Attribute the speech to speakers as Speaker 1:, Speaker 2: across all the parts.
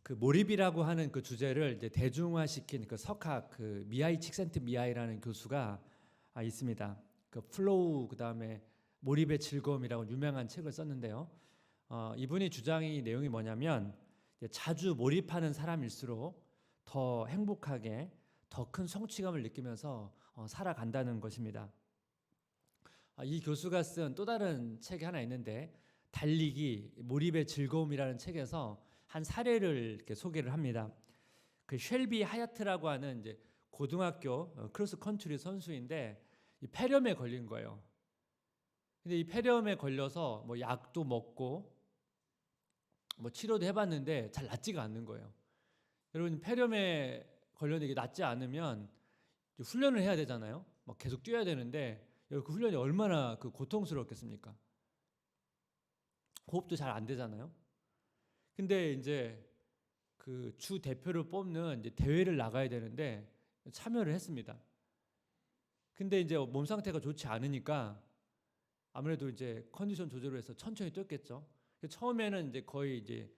Speaker 1: 그 몰입이라고 하는 그 주제를 이제 대중화시킨 그 석학 그 미하이 칙센트미하이라는 교수가 있습니다. 그 플로우 그다음에 몰입의 즐거움이라고 유명한 책을 썼는데요. 이분이 주장이 내용이 뭐냐면 이제 자주 몰입하는 사람일수록 더 행복하게 더 큰 성취감을 느끼면서 살아간다는 것입니다. 이 교수가 쓴 또 다른 책이 하나 있는데 달리기 몰입의 즐거움이라는 책에서 한 사례를 이렇게 소개를 합니다. 그 쉘비 하야트라고 하는 이제 고등학교 크로스 컨트리 선수인데 이 폐렴에 걸린 거예요. 근데 이 폐렴에 걸려서 뭐 약도 먹고 뭐 치료도 해봤는데 잘 낫지가 않는 거예요. 여러분 폐렴에 걸렸는데 이게 낫지 않으면 훈련을 해야 되잖아요. 막 계속 뛰어야 되는데 그 훈련이 얼마나 그 고통스럽겠습니까? 호흡도 잘 안 되잖아요. 근데 이제 그 주 대표를 뽑는 이제 대회를 나가야 되는데 참여를 했습니다. 근데 이제 몸 상태가 좋지 않으니까 아무래도 이제 컨디션 조절을 해서 천천히 뛰었겠죠. 처음에는 이제 거의 이제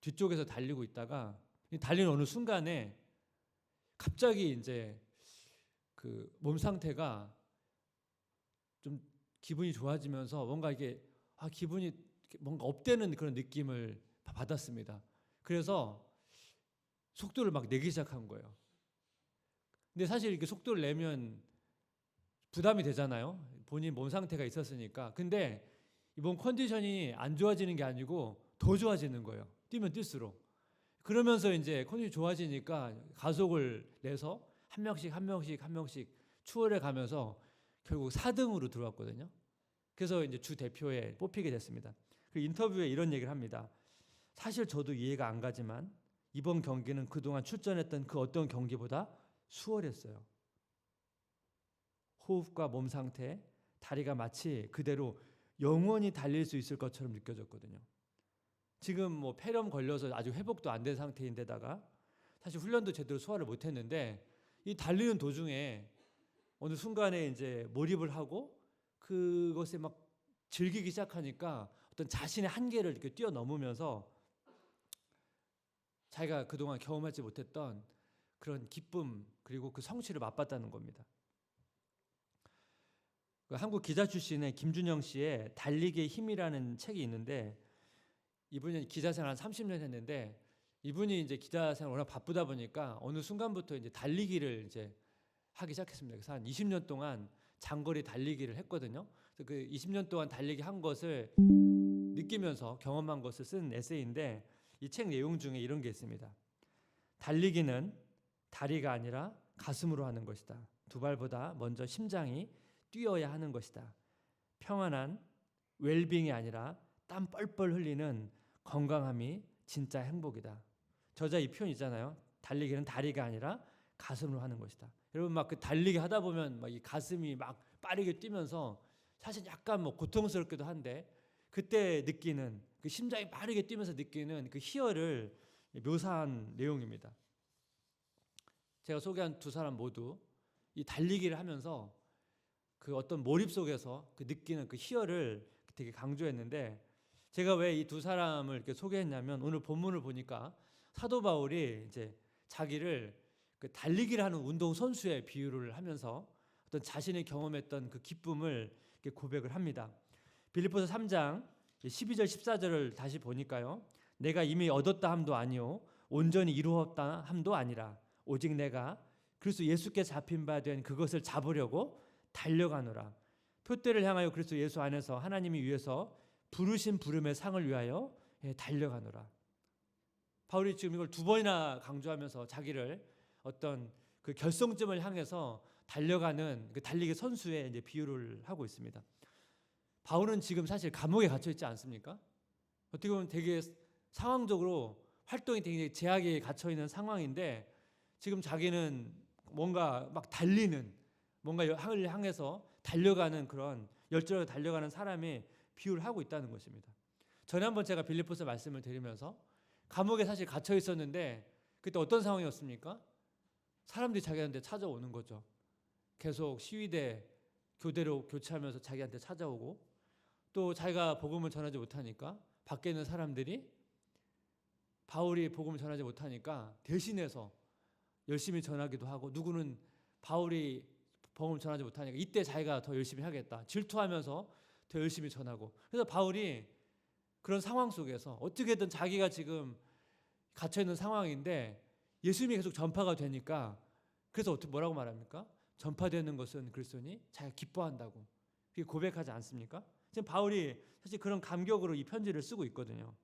Speaker 1: 뒤쪽에서 달리고 있다가 달리는 어느 순간에 갑자기 이제 그 몸 상태가 좀 기분이 좋아지면서 뭔가 이게 기분이 뭔가 업되는 그런 느낌을 받았습니다. 그래서 속도를 막 내기 시작한 거예요. 근데 사실 이렇게 속도를 내면 부담이 되잖아요. 본인 몸 상태가 있었으니까. 근데 이번 컨디션이 안 좋아지는 게 아니고 더 좋아지는 거예요. 뛰면 뛸수록. 그러면서 이제 컨디션이 좋아지니까 가속을 내서 한 명씩 추월해 가면서 결국 4등으로 들어왔거든요. 그래서 이제 주 대표에 뽑히게 됐습니다. 그 인터뷰에 이런 얘기를 합니다. 사실 저도 이해가 안 가지만 이번 경기는 그동안 출전했던 그 어떤 경기보다 수월했어요. 호흡과 몸 상태, 다리가 마치 그대로 영원히 달릴 수 있을 것처럼 느껴졌거든요. 지금 뭐 폐렴 걸려서 아직 회복도 안 된 상태인데다가 사실 훈련도 제대로 소화를 못 했는데 이 달리는 도중에 어느 순간에 이제 몰입을 하고 그것에 막 즐기기 시작하니까 어떤 자신의 한계를 이렇게 뛰어넘으면서 자기가 그동안 경험하지 못했던 그런 기쁨 그리고 그 성취를 맛봤다는 겁니다. 그 한국 기자 출신의 김준영 씨의 달리기의 힘이라는 책이 있는데 이분이 기자 생활 한 30년 했는데 이분이 이제 기자 생활 워낙 바쁘다 보니까 어느 순간부터 이제 달리기를 이제 하기 시작했습니다. 그래서 한 20년 동안 장거리 달리기를 했거든요. 그래서 그 20년 동안 달리기 한 것을 느끼면서 경험한 것을 쓴 에세이인데 이 책 내용 중에 이런 게 있습니다. 달리기는 다리가 아니라 가슴으로 하는 것이다. 두 발보다 먼저 심장이 뛰어야 하는 것이다. 평안한 웰빙이 아니라 땀 뻘뻘 흘리는 건강함이 진짜 행복이다. 저자 이 표현 있잖아요. 달리기는 다리가 아니라 가슴으로 하는 것이다. 여러분 막 그 달리기 하다 보면 막 이 가슴이 막 빠르게 뛰면서 사실 약간 뭐 고통스럽기도 한데 그때 느끼는 그 심장이 빠르게 뛰면서 느끼는 그 희열을 묘사한 내용입니다. 제가 소개한 두 사람 모두 이 달리기를 하면서 그 어떤 몰입 속에서 그 느끼는 그 희열을 되게 강조했는데 제가 왜 이 두 사람을 이렇게 소개했냐면 오늘 본문을 보니까 사도 바울이 이제 자기를 그 달리기를 하는 운동 선수의 비유를 하면서 어떤 자신이 경험했던 그 기쁨을 이렇게 고백을 합니다. 빌립보서 3장 12절 14절을 다시 보니까요. 내가 이미 얻었다 함도 아니요 온전히 이루었다 함도 아니라 오직 내가 그리스도 예수께 잡힌 바 된 그것을 잡으려고 달려가노라. 표대를 향하여 그리스도 예수 안에서 하나님이 위해서 부르신 부름의 상을 위하여 달려가노라. 바울이 지금 이걸 두 번이나 강조하면서 자기를 어떤 그 결성점을 향해서 달려가는 그 달리기 선수의 이제 비유를 하고 있습니다. 바울은 지금 사실 감옥에 갇혀 있지 않습니까? 어떻게 보면 되게 상황적으로 활동이 되게 제약에 갇혀 있는 상황인데 지금 자기는 뭔가 막 달리는 뭔가 향을 향해서 달려가는 그런 열정을 달려가는 사람의 비유를 하고 있다는 것입니다. 전에 한번 제가 빌립보서 말씀을 드리면서 감옥에 사실 갇혀 있었는데 그때 어떤 상황이었습니까? 사람들이 자기한테 찾아오는 거죠. 계속 시위대 교대로 교체하면서 자기한테 찾아오고 또 자기가 복음을 전하지 못하니까 밖에 있는 사람들이 바울이 복음을 전하지 못하니까 대신해서 열심히 전하기도 하고, 누구는 바울이 복음을 전하지 못하니까 이때 자기가 더 열심히 하겠다, 질투하면서 더 열심히 전하고. 그래서 바울이 그런 상황 속에서 어떻게든 자기가 지금 갇혀있는 상황인데 예수님이 계속 전파가 되니까, 그래서 어떻게 뭐라고 말합니까? 전파되는 것은 그리스도니 자기가 기뻐한다고 그렇게 고백하지 않습니까? 지금 바울이 사실 그런 감격으로 이 편지를 쓰고 있거든요.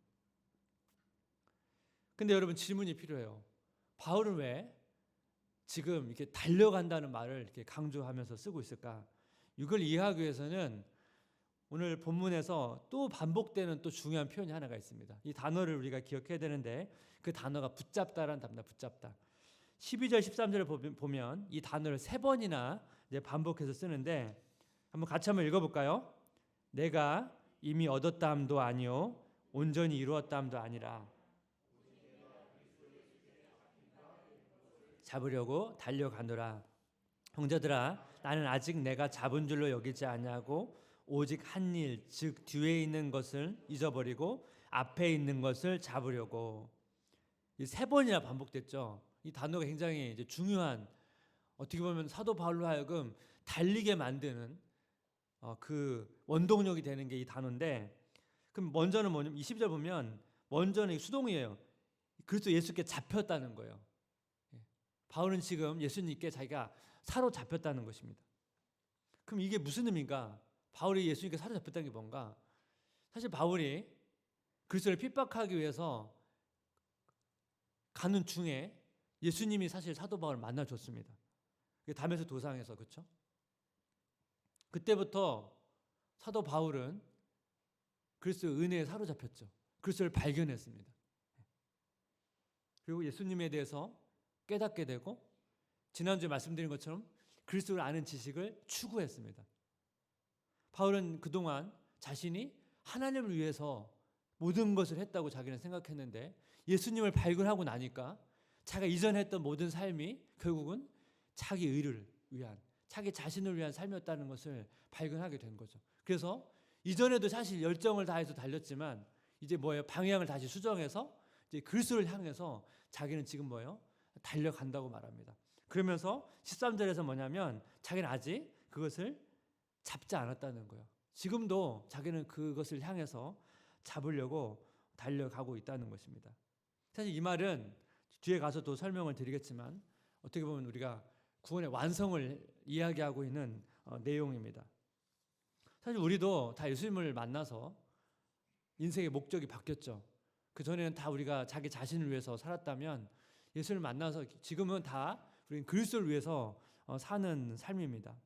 Speaker 1: 근데 여러분, 질문이 필요해요. 바울은 왜 지금 이렇게 달려간다는 말을 이렇게 강조하면서 쓰고 있을까? 이걸 이해하기 위해서는 오늘 본문에서 또 반복되는 또 중요한 표현이 하나가 있습니다. 이 단어를 우리가 기억해야 되는데, 그 단어가 붙잡다라는 단어입니다. 붙잡다. 12절 13절을 보면 이 단어를 3번이나 이제 반복해서 쓰는데, 한번 같이 한번 읽어볼까요? 내가 이미 얻었다함도 아니요 온전히 이루었다함도 아니라 잡으려고 달려가노라. 형제들아, 나는 아직 내가 잡은 줄로 여기지 아니하고 오직 한 일, 즉 뒤에 있는 것을 잊어버리고 앞에 있는 것을 잡으려고. 이 3번이나 반복됐죠. 이 단어가 굉장히 이제 중요한, 어떻게 보면 사도 바울로 하여금 달리게 만드는 그 원동력이 되는 게 이 단어인데, 그럼 먼저는 뭐냐면 20절 보면 먼저는 수동이에요. 그리스도 예수께 잡혔다는 거예요. 바울은 지금 예수님께 자기가 사로잡혔다는 것입니다. 그럼 이게 무슨 의미인가? 바울이 예수님께 사로잡혔다는 게 뭔가? 사실 바울이 그리스도를 핍박하기 위해서 가는 중에 예수님이 사실 사도 바울을 만나줬습니다. 담에서 도상에서, 그렇죠? 그때부터 사도 바울은 그리스도의 은혜에 사로잡혔죠. 그리스도를 발견했습니다. 그리고 예수님에 대해서 깨닫게 되고, 지난주에 말씀드린 것처럼 그리스도를 아는 지식을 추구했습니다. 바울은 그동안 자신이 하나님을 위해서 모든 것을 했다고 자기는 생각했는데, 예수님을 발견하고 나니까 자기가 이전에 했던 모든 삶이 결국은 자기 의를 위한, 자기 자신을 위한 삶이었다는 것을 발견하게 된 거죠. 그래서 이전에도 사실 열정을 다해서 달렸지만 이제 뭐예요? 방향을 다시 수정해서 이제 그리스도를 향해서 자기는 지금 뭐예요? 달려간다고 말합니다. 그러면서 13절에서 뭐냐면 자기는 아직 그것을 잡지 않았다는 거예요. 지금도 자기는 그것을 향해서 잡으려고 달려가고 있다는 것입니다. 사실 이 말은 뒤에 가서도 설명을 드리겠지만 어떻게 보면 우리가 구원의 완성을 이야기하고 있는 내용입니다. 사실 우리도 다 예수님을 만나서 인생의 목적이 바뀌었죠. 그전에는 다 우리가 자기 자신을 위해서 살았다면 예수를 만나서 지금은 다 우리는 그리스도를 위해서 사는 삶입니다.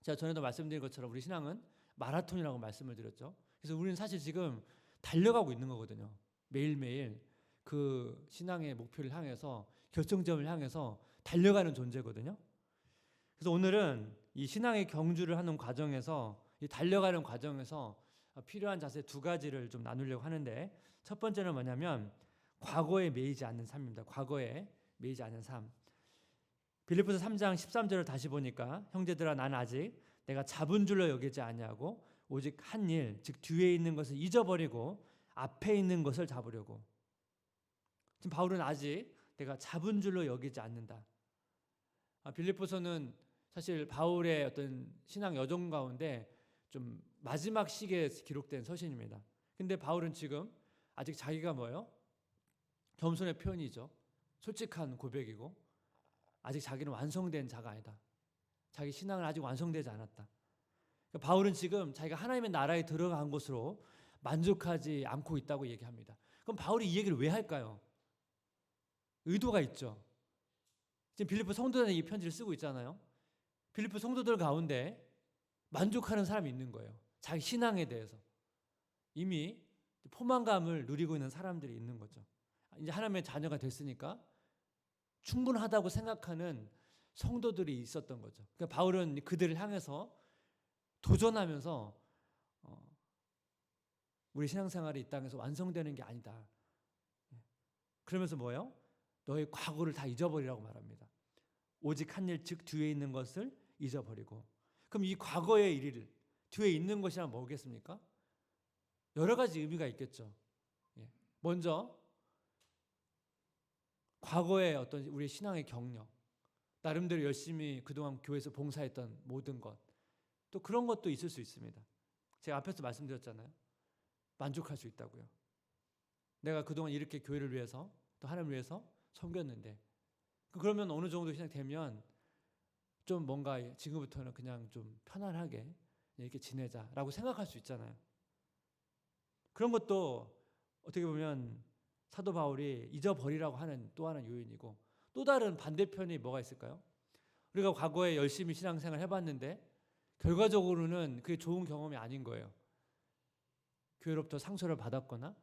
Speaker 1: 제가 전에도 말씀드린 것처럼 우리 신앙은 마라톤이라고 말씀을 드렸죠. 그래서 우리는 사실 지금 달려가고 있는 거거든요. 매일매일 그 신앙의 목표를 향해서, 결정점을 향해서 달려가는 존재거든요. 그래서 오늘은 이 신앙의 경주를 하는 과정에서, 이 달려가는 과정에서 필요한 자세 2가지를 좀 나누려고 하는데, 첫 번째는 뭐냐면 과거에 매이지 않는 삶입니다. 과거에 매이지 않는 삶. 빌립보서 3장 13절을 다시 보니까 형제들아, 나는 아직 내가 잡은 줄로 여기지 아니하고 오직 한 일, 즉 뒤에 있는 것을 잊어버리고 앞에 있는 것을 잡으려고. 지금 바울은 아직 내가 잡은 줄로 여기지 않는다. 빌립보서는 사실 바울의 어떤 신앙 여정 가운데 좀 마지막 시기에 기록된 서신입니다. 근데 바울은 지금 아직 자기가 뭐예요? 겸손의 표현이죠. 솔직한 고백이고, 아직 자기는 완성된 자가 아니다. 자기 신앙은 아직 완성되지 않았다. 그러니까 바울은 지금 자기가 하나님의 나라에 들어간 것으로 만족하지 않고 있다고 얘기합니다. 그럼 바울이 이 얘기를 왜 할까요? 의도가 있죠. 지금 빌립보 성도들에게 이 편지를 쓰고 있잖아요. 빌립보 성도들 가운데 만족하는 사람이 있는 거예요. 자기 신앙에 대해서 이미 포만감을 누리고 있는 사람들이 있는 거죠. 이제 하나님의 자녀가 됐으니까 충분하다고 생각하는 성도들이 있었던 거죠. 그러니까 바울은 그들을 향해서 도전하면서 우리 신앙생활이 이 땅에서 완성되는 게 아니다. 그러면서 뭐예요? 너의 과거를 다 잊어버리라고 말합니다. 오직 한 일, 즉 뒤에 있는 것을 잊어버리고. 그럼 이 과거의 일을, 뒤에 있는 것이란 뭐겠습니까? 여러 가지 의미가 있겠죠. 먼저 과거의 어떤 우리 신앙의 경력, 나름대로 열심히 그동안 교회에서 봉사했던 모든 것, 또 그런 것도 있을 수 있습니다. 제가 앞에서 말씀드렸잖아요. 만족할 수 있다고요. 내가 그동안 이렇게 교회를 위해서 또 하나님을 위해서 섬겼는데, 그러면 어느 정도 시작되면 좀 뭔가 지금부터는 그냥 좀 편안하게 이렇게 지내자라고 생각할 수 있잖아요. 그런 것도 어떻게 보면 사도 바울이 잊어버리라고 하는 또 하나의 요인이고, 또 다른 반대편이 뭐가 있을까요? 우리가 과거에 열심히 신앙생활 해봤는데 결과적으로는 그게 좋은 경험이 아닌 거예요. 교회로부터 상처를 받았거나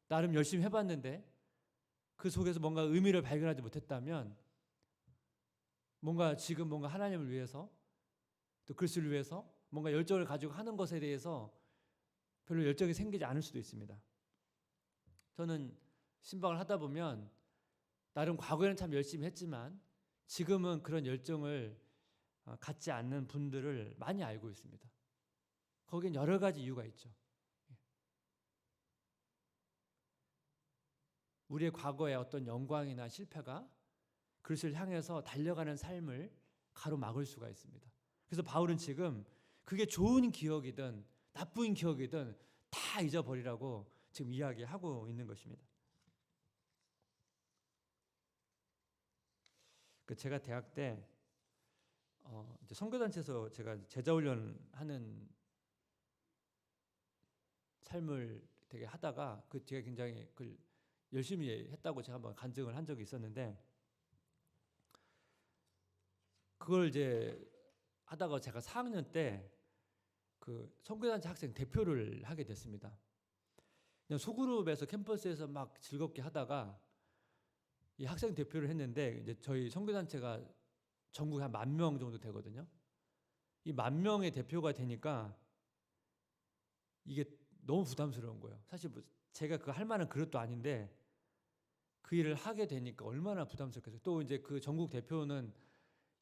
Speaker 1: 나름 열심히 해봤는데 그 속에서 뭔가 의미를 발견하지 못했다면, 뭔가 지금 뭔가 하나님을 위해서 또 그리스도를 위해서 뭔가 열정을 가지고 하는 것에 대해서 별로 열정이 생기지 않을 수도 있습니다. 저는 신방을 하다 보면 나름 과거에는 참 열심히 했지만 지금은 그런 열정을 갖지 않는 분들을 많이 알고 있습니다. 거기엔 여러 가지 이유가 있죠. 우리의 과거의 어떤 영광이나 실패가 그리스도를 향해서 달려가는 삶을 가로막을 수가 있습니다. 그래서 바울은 지금 그게 좋은 기억이든 나쁜 기억이든 다 잊어버리라고 지금 이야기하고 있는 것입니다. 제가 대학 때 이제 선교단체에서 제가 제자훈련하는 삶을 되게 하다가 그 제가 굉장히 그걸 열심히 했다고 제가 한번 간증을 한 적이 있었는데, 그걸 이제 하다가 제가 4학년 때 그 선교단체 학생 대표를 하게 됐습니다. 그냥 소그룹에서 캠퍼스에서 막 즐겁게 하다가 이 학생 대표를 했는데, 이제 저희 선교단체가 전국에 한 10,000명 정도 되거든요. 이 10,000명의 대표가 되니까 이게 너무 부담스러운 거예요. 사실 뭐 제가 그 할 만한 그릇도 아닌데 그 일을 하게 되니까 얼마나 부담스럽겠어요. 또 이제 그 전국 대표는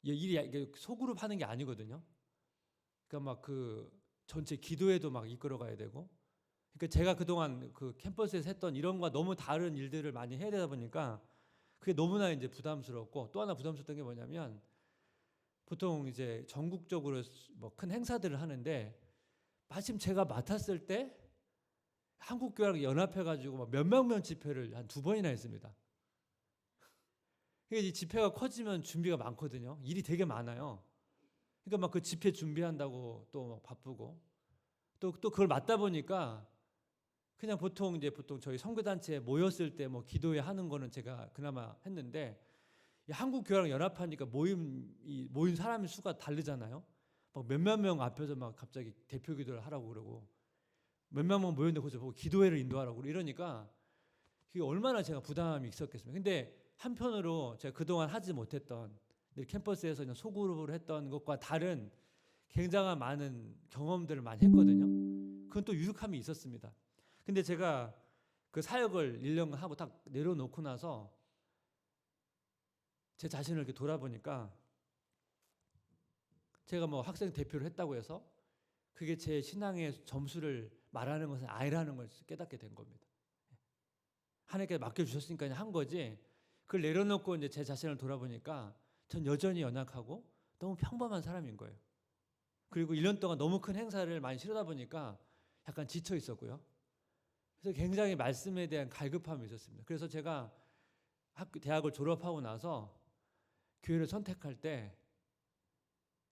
Speaker 1: 일이 소그룹 하는 게 아니거든요. 그러니까 막 그 전체 기도회도 막 이끌어 가야 되고, 그러니까 제가 그동안 그 캠퍼스에서 했던 이런과 너무 다른 일들을 많이 해야 되다 보니까 그게 너무나 이제 부담스럽고, 또 하나 부담스러웠던 게 뭐냐면, 보통 이제 전국적으로 뭐 큰 행사들을 하는데 마침 제가 맡았을 때 한국교회랑 연합해가지고 막 몇만 명 집회를 한 2번이나 했습니다. 그러니까 이 집회가 커지면 준비가 많거든요. 일이 되게 많아요. 그러니까 막 그 집회 준비한다고 또 막 바쁘고, 또 그걸 맡다 보니까 그냥 보통 저희 선교단체에 모였을 때 뭐 기도회 하는 거는 제가 그나마 했는데, 이 한국교회랑 연합하니까 모인 사람의 수가 다르잖아요. 막 몇만 명 앞에서 막 갑자기 대표 기도를 하라고 그러고, 몇만 명 모였는데 거기서 보고 기도회를 인도하라고 이러니까 그게 얼마나 제가 부담이 있었겠습니까. 근데 한편으로 제가 그동안 하지 못했던 캠퍼스에서 그냥 소그룹으로 했던 것과 다른 굉장한 많은 경험들을 많이 했거든요. 그건 또 유익함이 있었습니다. 근데 제가 그 사역을 1년간 하고 딱 내려놓고 나서 제 자신을 이렇게 돌아보니까, 제가 뭐 학생 대표를 했다고 해서 그게 제 신앙의 점수를 말하는 것은 아니라는 걸 깨닫게 된 겁니다. 하나님께 맡겨주셨으니까 한 거지, 그걸 내려놓고 이제 제 자신을 돌아보니까 전 여전히 연약하고 너무 평범한 사람인 거예요. 그리고 1년 동안 너무 큰 행사를 많이 치르다 보니까 약간 지쳐 있었고요. 그래서 굉장히 말씀에 대한 갈급함이 있었습니다. 그래서 제가 대학을 졸업하고 나서 교회를 선택할 때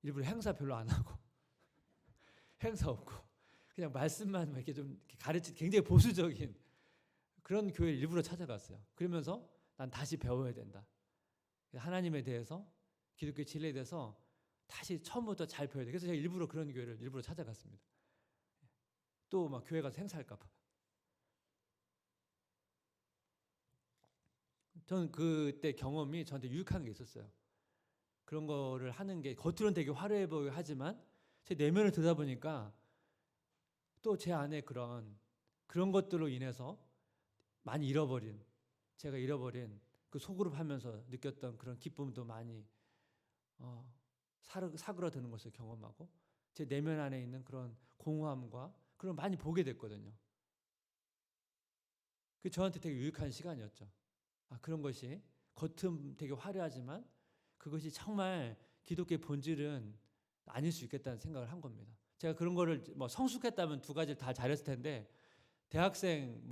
Speaker 1: 일부러 행사 별로 안 하고 행사 없고 그냥 말씀만 이렇게 좀 가르치, 굉장히 보수적인 그런 교회를 일부러 찾아갔어요. 그러면서 난 다시 배워야 된다. 하나님에 대해서, 기독교 진리에 대해서 다시 처음부터 잘 배워야 돼. 그래서 제가 일부러 그런 교회를 일부러 찾아갔습니다. 또 막 교회 가서 행사할까 봐. 저는 그때 경험이 저한테 유익한 게 있었어요. 그런 거를 하는 게 겉으로는 되게 화려해 보이고 하지만 제 내면을 들여다보니까 또 제 안에 그런 것들로 인해서 많이 제가 잃어버린 그 소그룹 하면서 느꼈던 그런 기쁨도 많이 사그러드는 것을 경험하고, 제 내면 안에 있는 그런 공허함과 그런 많이 보게 됐거든요. 그 저한테 되게 유익한 시간이었죠. 그런 것이 겉은 되게 화려하지만 그것이 정말 기독교의 본질은 아닐 수 있겠다는 생각을 한 겁니다. 제가 그런 거를 뭐 성숙했다면 두 가지를 다 잘했을 텐데 대학생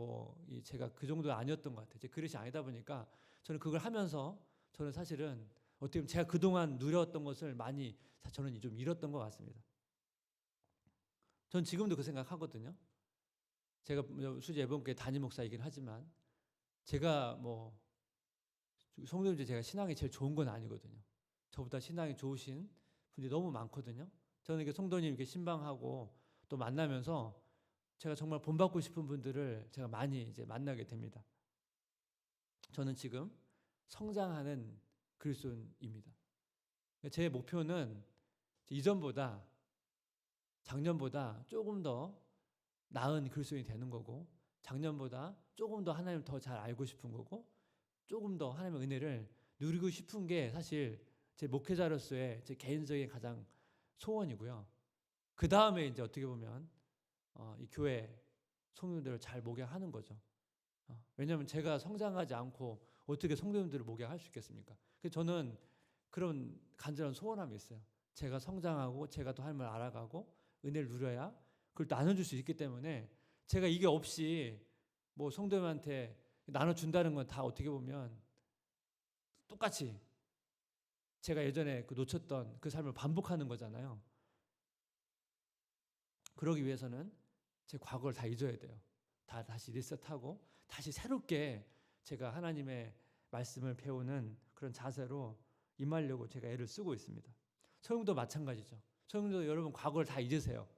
Speaker 1: 제가 그 정도 아니었던 것 같아요. 제 그릇이 아니다 보니까 저는 그걸 하면서 저는 사실은 어떻게 보면 제가 그동안 누렸던 것을 많이 저는 좀 잃었던 것 같습니다. 전 지금도 그 생각하거든요. 제가 수지 예번교회 담임 목사이긴 하지만 제가 성도님들 제가 신앙이 제일 좋은 건 아니거든요. 저보다 신앙이 좋으신 분들이 너무 많거든요. 저는 이렇게 성도님 이렇게 신방하고 또 만나면서 제가 정말 본받고 싶은 분들을 제가 많이 이제 만나게 됩니다. 저는 지금 성장하는 그리스도인입니다. 제 목표는 이전보다 작년보다 조금 더 나은 그리스도인이 되는 거고 작년보다 조금 더 하나님을 더 잘 알고 싶은 거고 조금 더 하나님의 은혜를 누리고 싶은 게 사실 제 목회자로서의 제 개인적인 가장 소원이고요. 그 다음에 이제 어떻게 보면 이 교회 성도들을 잘 목양하는 거죠. 왜냐하면 제가 성장하지 않고 어떻게 성도님들을 목양할 수 있겠습니까? 그래서 저는 그런 간절한 소원함이 있어요. 제가 성장하고 제가 또 하나님을 알아가고 은혜를 누려야 그걸 나눠줄 수 있기 때문에 제가 이게 없이 성도님한테 나눠준다는 건 다 어떻게 보면 똑같이 제가 예전에 놓쳤던 그 삶을 반복하는 거잖아요. 그러기 위해서는 제 과거를 다 잊어야 돼요. 다시 리셋하고 다시 새롭게 제가 하나님의 말씀을 배우는 그런 자세로 임하려고 제가 애를 쓰고 있습니다. 소용도 마찬가지죠. 소용도 여러분 과거를 다 잊으세요.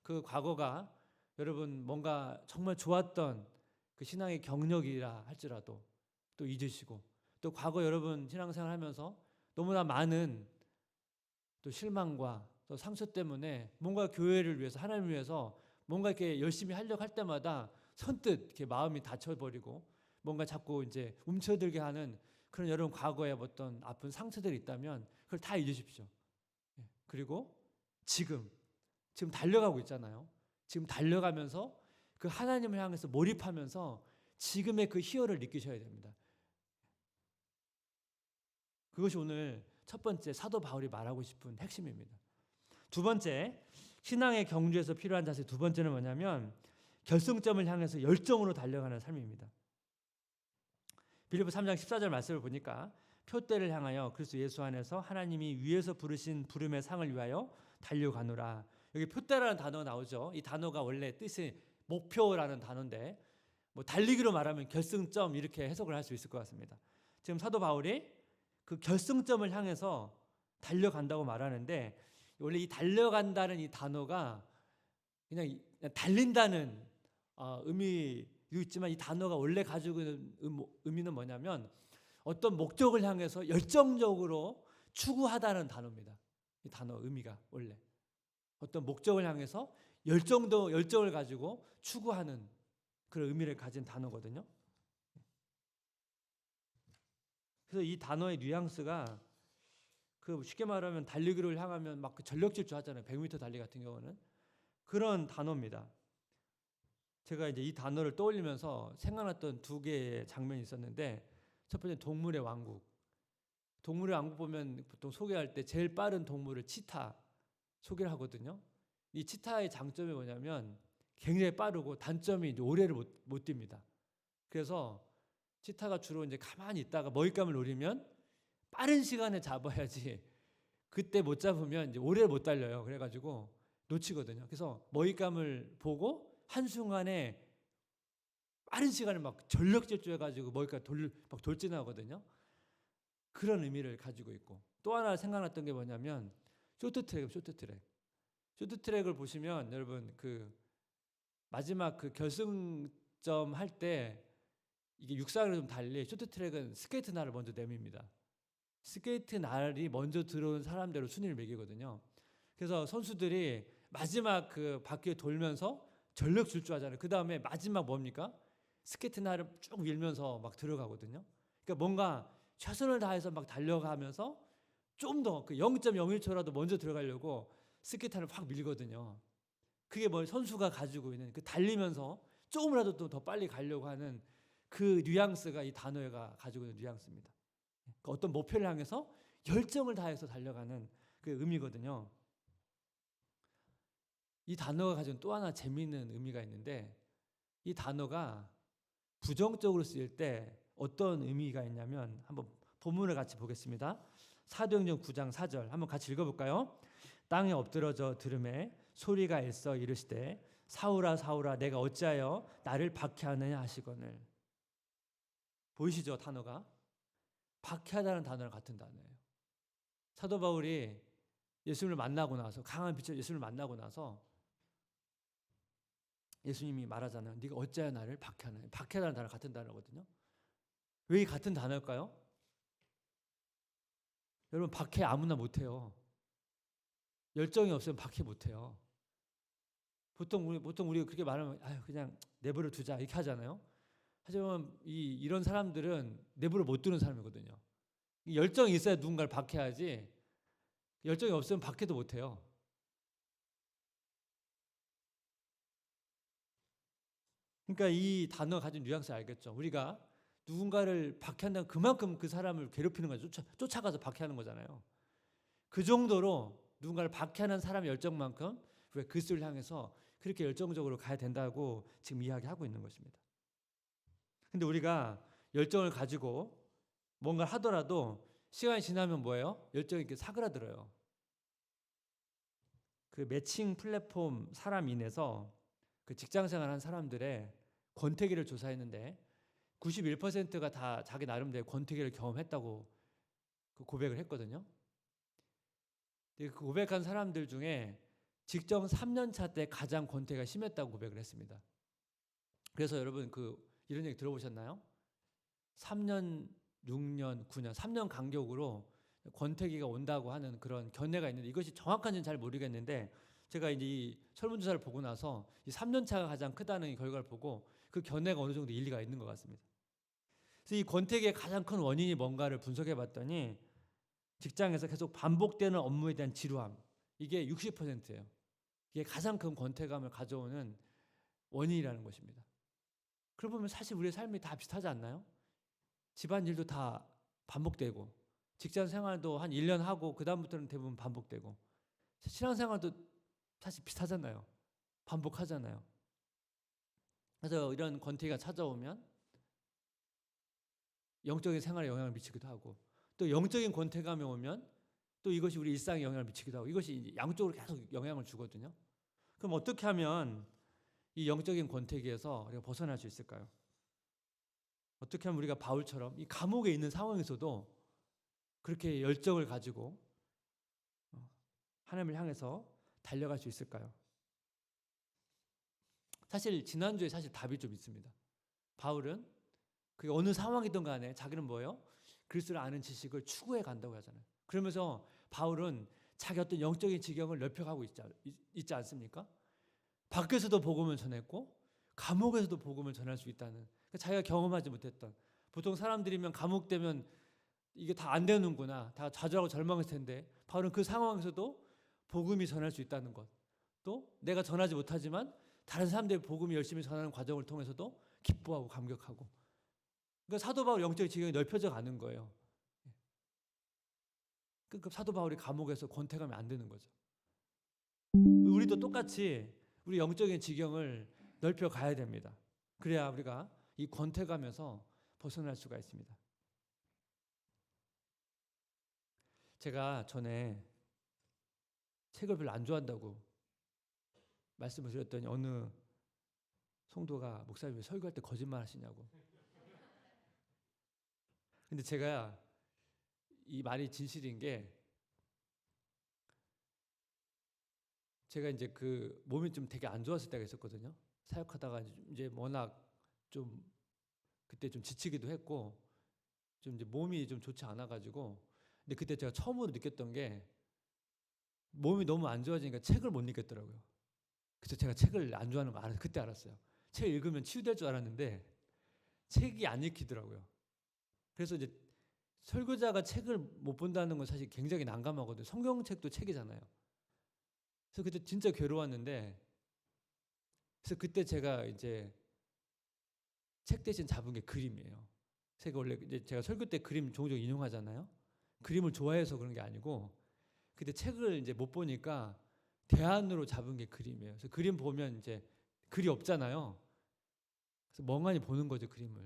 Speaker 1: 그 과거가 여러분 뭔가 정말 좋았던 그 신앙의 경력이라 할지라도 또 잊으시고 또 과거 여러분 신앙생활 하면서 너무나 많은 또 실망과 또 상처 때문에 뭔가 교회를 위해서 하나님을 위해서 뭔가 이렇게 열심히 하려고 할 때마다 선뜻 이렇게 마음이 닫혀버리고 뭔가 자꾸 이제 움츠러들게 하는 그런 여러분 과거에 어떤 아픈 상처들이 있다면 그걸 다 잊으십시오. 그리고 지금 달려가고 있잖아요. 지금 달려가면서 그 하나님을 향해서 몰입하면서 지금의 그 희열을 느끼셔야 됩니다. 그것이 오늘 첫 번째 사도 바울이 말하고 싶은 핵심입니다. 두 번째, 신앙의 경주에서 필요한 자세 두 번째는 뭐냐면 결승점을 향해서 열정으로 달려가는 삶입니다. 빌립보 3장 14절 말씀을 보니까 표대를 향하여 그리스도 예수 안에서 하나님이 위에서 부르신 부름의 상을 위하여 달려가노라. 여기 표대라는 단어가 나오죠. 이 단어가 원래 뜻이 목표라는 단어인데 달리기로 말하면 결승점 이렇게 해석을 할 수 있을 것 같습니다. 지금 사도 바울이 그 결승점을 향해서 달려간다고 말하는데 원래 이 달려간다는 이 단어가 그냥 달린다는 의미도 있지만 이 단어가 원래 가지고 있는 의미는 뭐냐면 어떤 목적을 향해서 열정적으로 추구하다는 단어입니다. 이 단어 의미가 원래 어떤 목적을 향해서 열정을 가지고 추구하는 그런 의미를 가진 단어거든요. 그래서 이 단어의 뉘앙스가 쉽게 말하면 달리기를 향하면 막 전력 질주 하잖아요. 100m 달리기 같은 경우는 그런 단어입니다. 제가 이제 이 단어를 떠올리면서 생각났던 두 개의 장면이 있었는데 첫 번째 동물의 왕국. 동물의 왕국 보면 보통 소개할 때 제일 빠른 동물을 치타 소개를 하거든요. 이 치타의 장점이 뭐냐면 굉장히 빠르고 단점이 이제 오래를 못 뜁니다. 그래서 치타가 주로 이제 가만히 있다가 먹잇감을 노리면 빠른 시간에 잡아야지 그때 못 잡으면 이제 오래 못 달려요. 그래가지고 놓치거든요. 그래서 먹잇감을 보고 한순간에 빠른 시간을 막 전력 질주해가지고 먹잇감 막 돌진하거든요. 그런 의미를 가지고 있고 또 하나 생각났던 게 뭐냐면 쇼트트랙을 보시면 여러분 그 마지막 그 결승점 할 때 이게 육상으로 좀 달리 쇼트트랙은 스케이트 날을 먼저 내밉니다. 스케이트 날이 먼저 들어온 사람대로 순위를 매기거든요. 그래서 선수들이 마지막 그 바퀴에 돌면서 전력 질주하잖아요. 그 다음에 마지막 뭡니까? 스케이트 날을 쭉 밀면서 막 들어가거든요. 그러니까 뭔가 최선을 다해서 막 달려가면서 좀 더 그 0.01초라도 먼저 들어가려고 스케이트 날을 확 밀거든요. 그게 선수가 가지고 있는 그 달리면서 조금이라도 더 빨리 가려고 하는 그 뉘앙스가 이 단어가 가지고 있는 뉘앙스입니다. 어떤 목표를 향해서 열정을 다해서 달려가는 그 의미거든요. 이 단어가 가진 또 하나 재미있는 의미가 있는데, 이 단어가 부정적으로 쓰일 때 어떤 의미가 있냐면, 한번 본문을 같이 보겠습니다. 사도행전 9장 4절 한번 같이 읽어볼까요? 땅에 엎드러져 들음에 소리가 일서 이르시되 사울아 사울아 내가 어찌하여 나를 박해하느냐 하시거늘. 보이시죠? 단어가 박해하다는 단어랑 같은 단어예요. 사도 바울이 예수님을 만나고 나서, 강한 빛을 예수님을 만나고 나서 예수님이 말하잖아요. 네가 어찌하여 나를 박해하느냐. 박해하다는 단어랑 같은 단어거든요. 왜 이 같은 단어일까요? 여러분, 박해 아무나 못해요. 열정이 없으면 박해 못해요. 보통 우리가 그렇게 말하면 그냥 내버려 두자 이렇게 하잖아요. 하지만 이런 사람들은 내버려 못 두는 사람이거든요. 열정이 있어야 누군가를 박해하지, 열정이 없으면 박해도 못해요. 그러니까 이 단어가 가진 뉘앙스 알겠죠? 우리가 누군가를 박해한다면 그만큼 그 사람을 괴롭히는 거죠. 쫓아가서 박해하는 거잖아요. 그 정도로 누군가를 박해하는 사람의 열정만큼 우리가 그리스도를 향해서 그렇게 열정적으로 가야 된다고 지금 이야기하고 있는 것입니다. 근데 우리가 열정을 가지고 뭔가 하더라도 시간이 지나면 뭐예요? 열정이 이렇게 사그라들어요. 그 매칭 플랫폼 사람인에서 그 직장생활한 사람들의 권태기를 조사했는데 91%가 다 자기 나름대로 권태기를 경험했다고 그 고백을 했거든요. 그 고백한 사람들 중에 직장 3년차 때 가장 권태기가 심했다고 고백을 했습니다. 그래서 여러분 이런 얘기 들어보셨나요? 3년, 6년, 9년, 3년 간격으로 권태기가 온다고 하는 그런 견해가 있는데, 이것이 정확한지는 잘 모르겠는데, 제가 이제 이 설문조사를 보고 나서 이 3년 차가 가장 크다는 결과를 보고 그 견해가 어느 정도 일리가 있는 것 같습니다. 그래서 이 권태기의 가장 큰 원인이 뭔가를 분석해 봤더니 직장에서 계속 반복되는 업무에 대한 지루함, 이게 60%예요. 이게 가장 큰 권태감을 가져오는 원인이라는 것입니다. 그러고 보면 사실 우리의 삶이 다 비슷하지 않나요? 집안일도 다 반복되고, 직장 생활도 한 1년 하고 그 다음부터는 대부분 반복되고, 신앙생활도 사실 비슷하잖아요. 반복하잖아요. 그래서 이런 권태기가 찾아오면 영적인 생활에 영향을 미치기도 하고, 또 영적인 권태감이 오면 또 이것이 우리 일상에 영향을 미치기도 하고, 이것이 양쪽으로 계속 영향을 주거든요. 그럼 어떻게 하면 이 영적인 권태기에서 우리가 벗어날 수 있을까요? 어떻게 하면 우리가 바울처럼 이 감옥에 있는 상황에서도 그렇게 열정을 가지고 하나님을 향해서 달려갈 수 있을까요? 사실 지난주에 답이 좀 있습니다. 바울은 그게 어느 상황이든 간에 자기는 뭐예요? 그리스도를 아는 지식을 추구해 간다고 하잖아요. 그러면서 바울은 자기 어떤 영적인 지경을 넓혀가고 있지 않습니까? 밖에서도 복음을 전했고 감옥에서도 복음을 전할 수 있다는, 그러니까 자기가 경험하지 못했던, 보통 사람들이면 감옥 되면 이게 다 안 되는구나, 다 좌절하고 절망했을 텐데 바울은 그 상황에서도 복음이 전할 수 있다는 것, 또 내가 전하지 못하지만 다른 사람들이 복음을 열심히 전하는 과정을 통해서도 기뻐하고 감격하고, 그러니까 사도 바울 영적인 지경이 넓혀져 가는 거예요. 그러니까 사도 바울이 감옥에서 권태감이 안 되는 거죠. 우리도 똑같이 우리 영적인 지경을 넓혀 가야 됩니다. 그래야 우리가 이 권태감에서 벗어날 수가 있습니다. 제가 전에 책을 별로 안 좋아한다고 말씀을 드렸더니 어느 성도가 목사님이 설교할 때 거짓말 하시냐고. 근데 제가 이 말이 진실인 게, 제가 이제 그 몸이 좀 되게 안 좋았을 때가 있었거든요. 사역하다가 이제 워낙 좀 그때 좀 지치기도 했고 좀 이제 몸이 좀 좋지 않아 가지고, 근데 그때 제가 처음으로 느꼈던 게 몸이 너무 안 좋아지니까 책을 못 읽겠더라고요. 그래서 제가 책을 안 좋아하는 거 그때 알았어요. 책 읽으면 치유될 줄 알았는데 책이 안 읽히더라고요. 그래서 이제 설교자가 책을 못 본다는 건 사실 굉장히 난감하거든요. 성경책도 책이잖아요. 그래서 그때 진짜 괴로웠는데, 그래서 그때 제가 이제 책 대신 잡은 게 그림이에요. 제가 원래 이제 제가 설교 때 그림 종종 인용하잖아요. 그림을 좋아해서 그런 게 아니고 근데 책을 이제 못 보니까 대안으로 잡은 게 그림이에요. 그래서 그림 보면 이제 글이 없잖아요. 그래서 멍하니 보는 거죠, 그림을.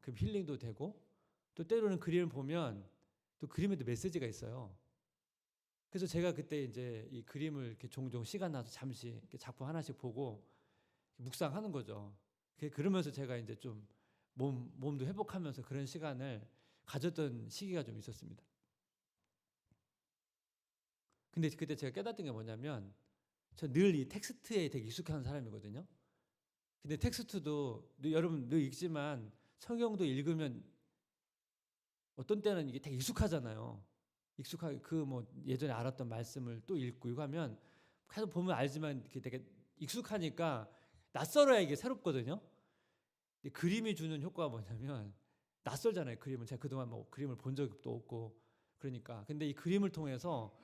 Speaker 1: 그럼 힐링도 되고 또 때로는 그림을 보면 또 그림에도 메시지가 있어요. 그래서 제가 그때 이제 이 그림을 이렇게 종종 시간 나서 잠시 이렇게 작품 하나씩 보고 묵상하는 거죠. 그러면서 제가 이제 좀 몸도 회복하면서 그런 시간을 가졌던 시기가 좀 있었습니다. 근데 그때 제가 깨닫던 게 뭐냐면 저 늘 이 텍스트에 되게 익숙한 사람이거든요. 근데 텍스트도 여러분 늘 읽지만 성경도 읽으면 어떤 때는 이게 되게 익숙하잖아요. 익숙하게 그 뭐 예전에 알았던 말씀을 또 읽고 이거 하면 계속 보면 알지만 이게 되게 익숙하니까 낯설어야 이게 새롭거든요. 근데 그림이 주는 효과가 뭐냐면 낯설잖아요. 그림은 제가 그동안 뭐 그림을 본 적도 없고 그러니까. 근데 이 그림을 통해서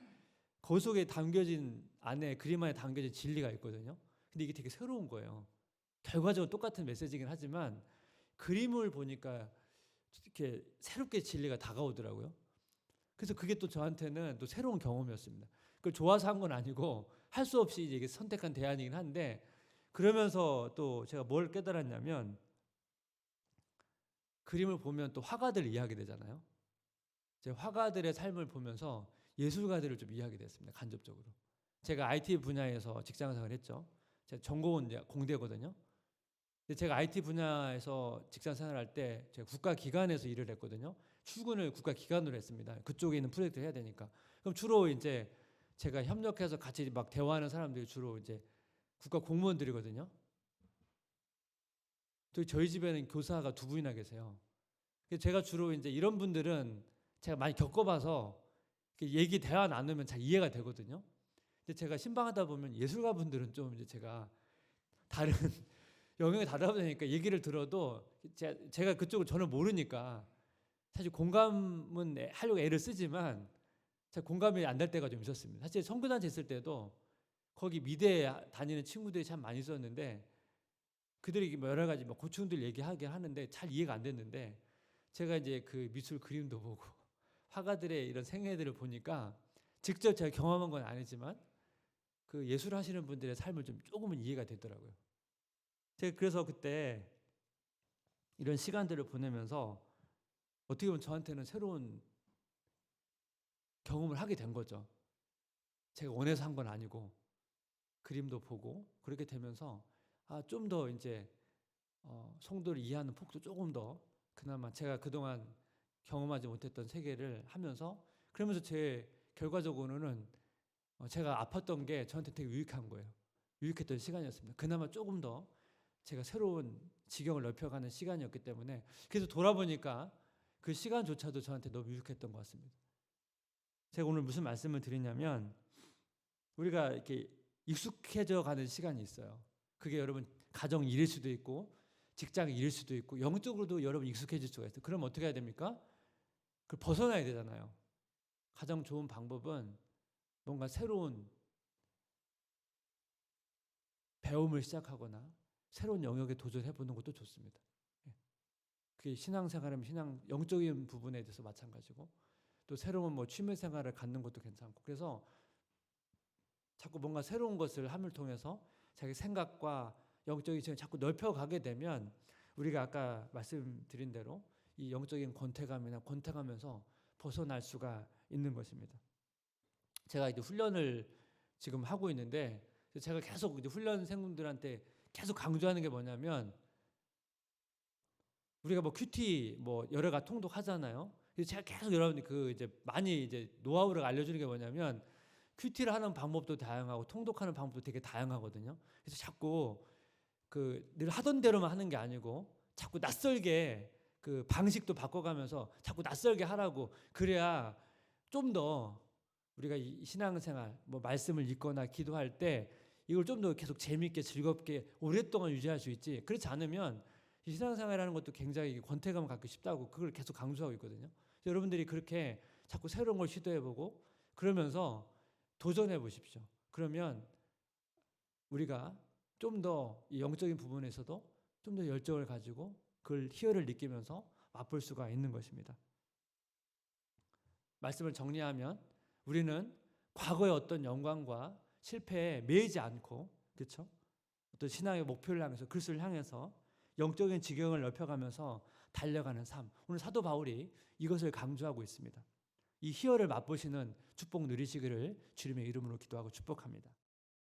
Speaker 1: 그 속에 담겨진 안에 그림 안에 담겨진 진리가 있거든요. 근데 이게 되게 새로운 거예요. 결과적으로 똑같은 메시지긴 하지만 그림을 보니까 이렇게 새롭게 진리가 다가오더라고요. 그래서 그게 또 저한테는 또 새로운 경험이었습니다. 그걸 좋아서 한 건 아니고 할 수 없이 이게 선택한 대안이긴 한데 그러면서 또 제가 뭘 깨달았냐면 그림을 보면 또 화가들 이해하게 되잖아요. 제 화가들의 삶을 보면서 예술가들을 좀 이해하게 됐습니다. 간접적으로. 제가 IT 분야에서 직장생활을 했죠. 제 전공은 이제 공대거든요. 근데 제가 IT 분야에서 직장생활할 때 제가 국가기관에서 일을 했거든요. 출근을 국가기관으로 했습니다. 그쪽에 있는 프로젝트를 해야 되니까. 그럼 주로 이제 제가 협력해서 같이 막 대화하는 사람들이 주로 이제 국가 공무원들이거든요. 또 저희 집에는 교사가 2분이나 계세요. 그래서 제가 주로 이제 이런 분들은 제가 많이 겪어봐서 얘기 대화 나누면 잘 이해가 되거든요. 근데 제가 신방하다 보면 예술가 분들은 좀 이제 제가 다른 영역에 다르다 보니까 얘기를 들어도 제가 그쪽을 전혀 모르니까 사실 공감은 하려고 애를 쓰지만 잘 공감이 안 될 때가 좀 있었습니다. 사실 선교단체 있을 때도 거기 미대에 다니는 친구들이 참 많이 있었는데 그들이 뭐 여러 가지 뭐 고충들 얘기하긴 하는데 잘 이해가 안 됐는데 제가 이제 그 미술 그림도 보고 화가들의 이런 생애들을 보니까 직접 제가 경험한 건 아니지만 그 예술 하시는 분들의 삶을 좀 조금은 이해가 되더라고요. 제가 그래서 그때 이런 시간들을 보내면서 어떻게 보면 저한테는 새로운 경험을 하게 된 거죠. 제가 원해서 한 건 아니고 그림도 보고 그렇게 되면서 좀 더 이제 성도를 이해하는 폭도 조금 더 그나마 제가 그동안 경험하지 못했던 세계를 하면서 그러면서 제 결과적으로는 제가 아팠던 게 저한테 되게 유익한 거예요. 유익했던 시간이었습니다. 그나마 조금 더 제가 새로운 지경을 넓혀가는 시간이었기 때문에 그래서 돌아보니까 그 시간조차도 저한테 너무 유익했던 것 같습니다. 제가 오늘 무슨 말씀을 드리냐면 우리가 이렇게 익숙해져 가는 시간이 있어요. 그게 여러분 가정 일일 수도 있고 직장 일일 수도 있고 영적으로도 여러분 익숙해질 수가 있어요. 그럼 어떻게 해야 됩니까? 그걸 벗어나야 되잖아요. 가장 좋은 방법은 뭔가 새로운 배움을 시작하거나 새로운 영역에 도전해 보는 것도 좋습니다. 그게 신앙생활이면 영적인 부분에 대해서 마찬가지고 또 새로운 뭐 취미생활을 갖는 것도 괜찮고 그래서 자꾸 뭔가 새로운 것을 함을 통해서 자기 생각과 영적인 지형을 자꾸 넓혀가게 되면 우리가 아까 말씀드린 대로 이 영적인 권태감이나 권태감에서 벗어날 수가 있는 것입니다. 제가 이제 훈련을 지금 하고 있는데 제가 계속 이제 훈련생분들한테 계속 강조하는 게 뭐냐면 우리가 뭐 큐티 뭐 여러 가지 통독하잖아요. 그래서 제가 계속 여러분들 그 이제 많이 이제 노하우를 알려주는 게 뭐냐면 큐티를 하는 방법도 다양하고 통독하는 방법도 되게 다양하거든요. 그래서 자꾸 그 늘 하던 대로만 하는 게 아니고 자꾸 낯설게 그 방식도 바꿔가면서 자꾸 낯설게 하라고 그래야 좀 더 우리가 이 신앙생활 뭐 말씀을 읽거나 기도할 때 이걸 좀 더 계속 재미있게 즐겁게 오랫동안 유지할 수 있지. 그렇지 않으면 이 신앙생활이라는 것도 굉장히 권태감을 갖기 쉽다고 그걸 계속 강조하고 있거든요. 여러분들이 그렇게 자꾸 새로운 걸 시도해보고 그러면서 도전해 보십시오. 그러면 우리가 좀 더 영적인 부분에서도 좀 더 열정을 가지고 그걸 희열을 느끼면서 맛볼 수가 있는 것입니다. 말씀을 정리하면 우리는 과거의 어떤 영광과 실패에 매이지 않고, 그렇죠? 어떤 신앙의 목표를 향해서, 그리스도를 향해서 영적인 지경을 넓혀가면서 달려가는 삶. 오늘 사도 바울이 이것을 강조하고 있습니다. 이 희열을 맛보시는 축복 누리시기를 주님의 이름으로 기도하고 축복합니다.